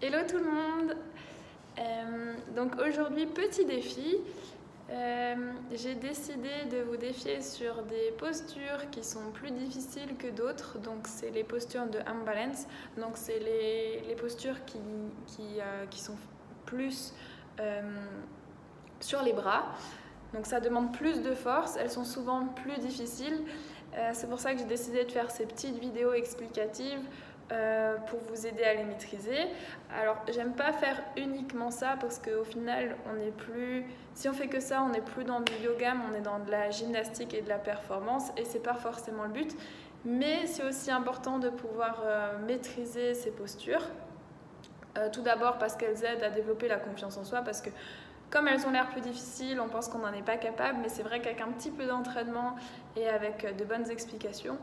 Hello tout le monde. Donc aujourd'hui, petit défi. J'ai décidé de vous défier sur des postures qui sont plus difficiles que d'autres. Donc c'est les postures de arm balance. Donc c'est les postures qui sont plus sur les bras. Donc ça demande plus de force. Elles sont souvent plus difficiles. C'est pour ça que j'ai décidé de faire ces petites vidéos explicatives pour vous aider à les maîtriser. Alors j'aime pas faire uniquement ça parce qu'au final on n'est plus, si on fait que ça, on n'est plus dans du yoga, mais on est dans de la gymnastique et de la performance et c'est pas forcément le but. Mais c'est aussi important de pouvoir maîtriser ces postures. Tout d'abord parce qu'elles aident à développer la confiance en soi, parce que comme elles ont l'air plus difficiles, on pense qu'on n'en est pas capable, mais c'est vrai qu'avec un petit peu d'entraînement et avec de bonnes explications,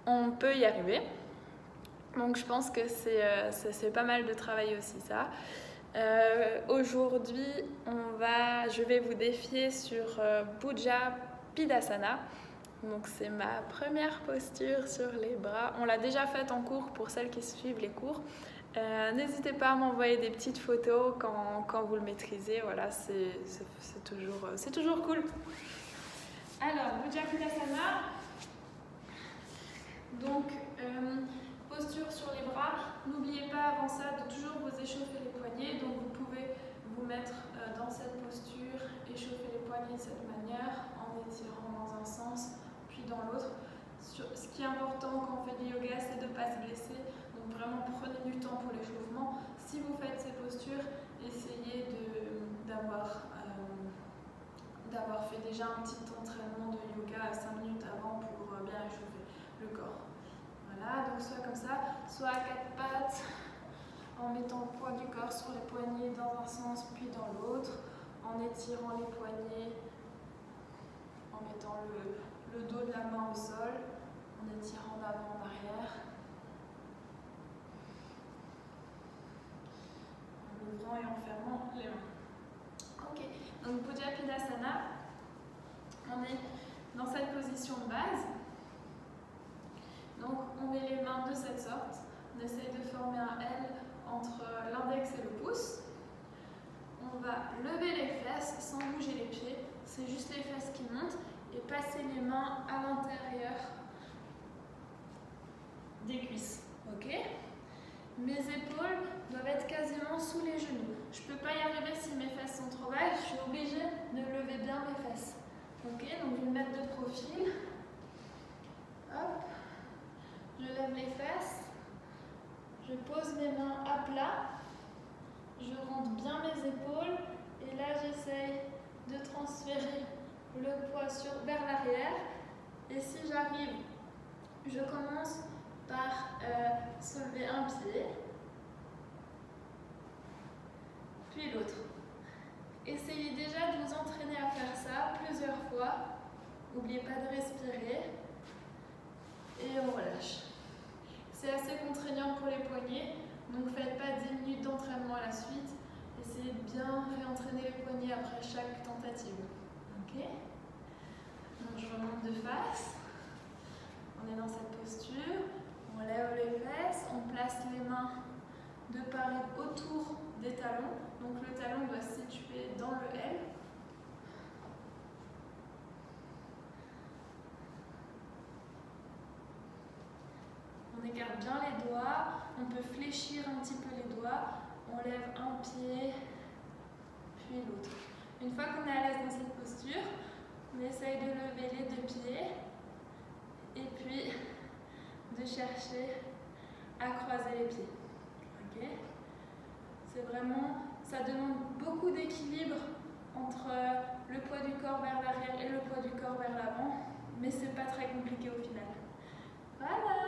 on peut y arriver. Donc je pense que c'est pas mal de travailler aussi ça. Aujourd'hui, je vais vous défier sur Bhuja Pidasana. Donc c'est ma première posture sur les bras. On l'a déjà faite en cours pour celles qui suivent les cours. N'hésitez pas à m'envoyer des petites photos quand vous le maîtrisez. Voilà, c'est toujours cool. Alors, Bhuja Pidasana. Donc, posture sur les bras. N'oubliez pas avant ça de toujours vous échauffer les poignets. Donc vous pouvez vous mettre dans cette posture, échauffer les poignets de cette manière en étirant dans un sens puis dans l'autre. Ce qui est important quand on fait du yoga, c'est de ne pas se blesser. Donc vraiment prenez du temps pour l'échauffement. Si vous faites ces postures, essayez d'avoir fait déjà un petit entraînement de yoga à 5 minutes avant pour bien échauffer le corps. Voilà, donc soit comme ça, soit à quatre pattes, en mettant le poids du corps sur les poignets dans un sens puis dans l'autre, en étirant les poignets, en mettant le dos de la main au sol, en étirant d'avant en arrière, en ouvrant et en fermant les mains. Ok, donc Bhuja Pidasana, on est dans cette position de base. Donc on met les mains de cette sorte, on essaye de former un L entre l'index et le pouce. On va lever les fesses sans bouger les pieds, c'est juste les fesses qui montent et passer les mains à l'intérieur des cuisses. Ok? Mes épaules doivent être quasiment sous les genoux. Je ne peux pas y arriver si mes fesses sont trop basses, je suis obligée de lever bien mes fesses. Ok? Donc je vais me mettre de profil. Hop. Je lève les fesses, je pose mes mains à plat, je rentre bien mes épaules et là j'essaye de transférer le poids vers l'arrière. Et si j'arrive, je commence par soulever un pied, puis l'autre. Essayez déjà de vous entraîner à faire ça plusieurs fois. N'oubliez pas de respirer et on relâche. C'est assez contraignant pour les poignets, donc faites pas 10 minutes d'entraînement à la suite. Essayez de bien réentraîner les poignets après chaque tentative. Ok? Donc je remonte de face. On est dans cette posture. On lève les fesses. On place les mains de part et autour des talons. Donc le talon doit se situer dans le L. On écarte bien les doigts, on peut fléchir un petit peu les doigts, on lève un pied, puis l'autre. Une fois qu'on est à l'aise dans cette posture, on essaye de lever les deux pieds et puis de chercher à croiser les pieds. Okay? C'est vraiment, ça demande beaucoup d'équilibre entre le poids du corps vers l'arrière et le poids du corps vers l'avant, mais c'est pas très compliqué au final. Voilà!